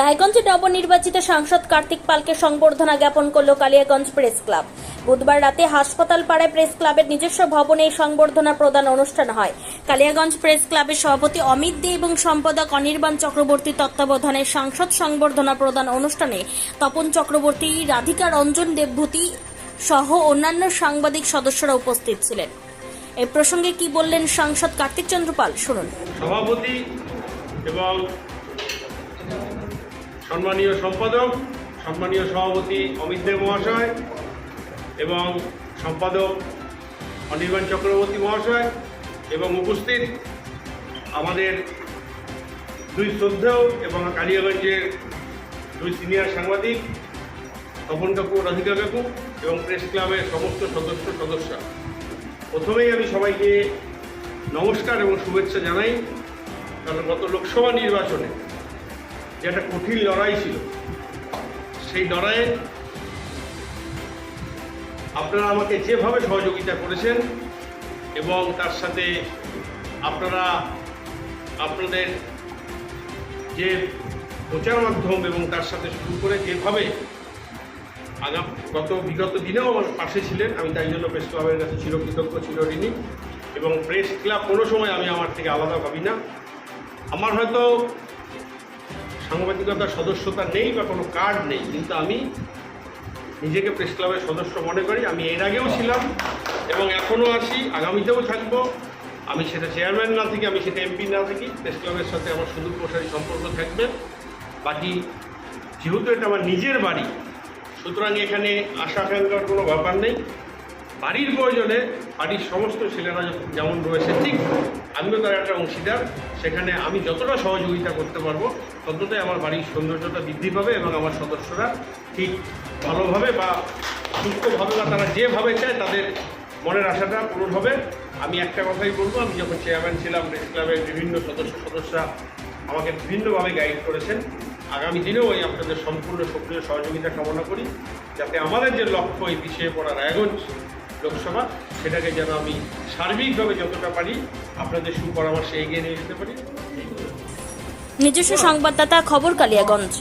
রায়গঞ্জে নবনির্বাচিত সাংসদ কার্তিক পালকে সংবর্ধনা জ্ঞাপন করল কালিয়াগঞ্জ প্রেস ক্লাব। বুধবার রাতে হাসপাতাল পাড়ায় প্রেস ক্লাবের নিজস্ব ভবনে এই সংবর্ধনা প্রদান অনুষ্ঠান হয়। কালিয়াগঞ্জ প্রেস ক্লাবের সভাপতি অমিত দে এবং সম্পাদক অনির্বাণ চক্রবর্তী তত্ত্বাবধানে সাংসদ সংবর্ধনা প্রদান অনুষ্ঠানে তপন চক্রবর্তী, রাধিকা রঞ্জন দেবভূতি সহ অন্যান্য সাংবাদিক সদস্যরা উপস্থিত ছিলেন। এই প্রসঙ্গে কি বললেন সাংসদ কার্তিক চন্দ্র পাল, শুনুন। সভাপতি এবং সম্মানীয় সম্পাদক, সম্মানীয় সভাপতি অমিত দে মহাশয় এবং সম্পাদক অনির্বাণ চক্রবর্তী মহাশয় এবং উপস্থিত আমাদের দুই শ্রদ্ধেয় এবং কালিয়াগঞ্জের দুই সিনিয়র সাংবাদিক তপন কাকু, রাধিকা কাকু এবং প্রেস ক্লাবের সমস্ত সদস্যরা, প্রথমেই আমি সবাইকে নমস্কার এবং শুভেচ্ছা জানাই। কারণ গত লোকসভা নির্বাচনে যে একটা কঠিন লড়াই ছিল, সেই লড়াইয়ে আপনারা আমাকে যেভাবে সহযোগিতা করেছেন এবং তার সাথে আপনারা আপনাদের যে প্রচার মাধ্যম এবং তার সাথে শুরু করে যেভাবে বিগত দিনেও আমার পাশে ছিলেন, আমি তাই জন্য প্রেস ক্লাবের কাছে চিরকৃতজ্ঞ, চিরঋণী। এবং প্রেস ক্লাব কোনো সময় আমি আমার থেকে আলাদা ভাবি না। আমার হয়তো সাংবাদিকতার সদস্যতা নেই বা কোনো কার্ড নেই, কিন্তু আমি নিজেকে প্রেস ক্লাবের সদস্য মনে করি। আমি এর আগেও ছিলাম এবং এখনও আছি, আগামীতেও থাকবো। আমি সেটা চেয়ারম্যান না থাকি, আমি সেটা এমপি না থাকি, প্রেস ক্লাবের সাথে আমার সুদূর প্রসারী সম্পর্ক থাকবে। বাকি যেহেতু এটা আমার নিজের বাড়ি, সুতরাং এখানে আশা আকাঙ্ক্ষার কোনো ব্যাপার নেই। বাড়ির প্রয়োজনে বাড়ির সমস্ত ছেলেরা যেমন রয়েছে, ঠিক আমিও তার একটা অংশীদার। সেখানে আমি যতটা সহযোগিতা করতে পারবো ততটাই আমার বাড়ির সৌন্দর্যতা বৃদ্ধি পাবে এবং আমার সদস্যরা ঠিক ভালোভাবে বা সুস্থভাবে বা তারা যেভাবে চায় তাদের মনের আশাটা পূরণ হবে। আমি একটা কথাই বলবো, আমি যখন চেয়ারম্যান ছিলাম প্রেস ক্লাবের বিভিন্ন সদস্যরা আমাকে বিভিন্নভাবে গাইড করেছেন। আগামী দিনেও এই আপনাদের সম্পূর্ণ সক্রিয় সহযোগিতা কামনা করি, যাতে আমাদের যে লক্ষ্য এই পিছিয়ে পড়া রায়গঞ্জ লোকসভা, সেটাকে যেন আমি সার্বিকভাবে যতটা পারি আপনাদের সুপরামর্শে এগিয়ে নিয়ে যেতে পারি। নিজস্ব সংবাদদাতা, খবর কালিয়াগঞ্জ।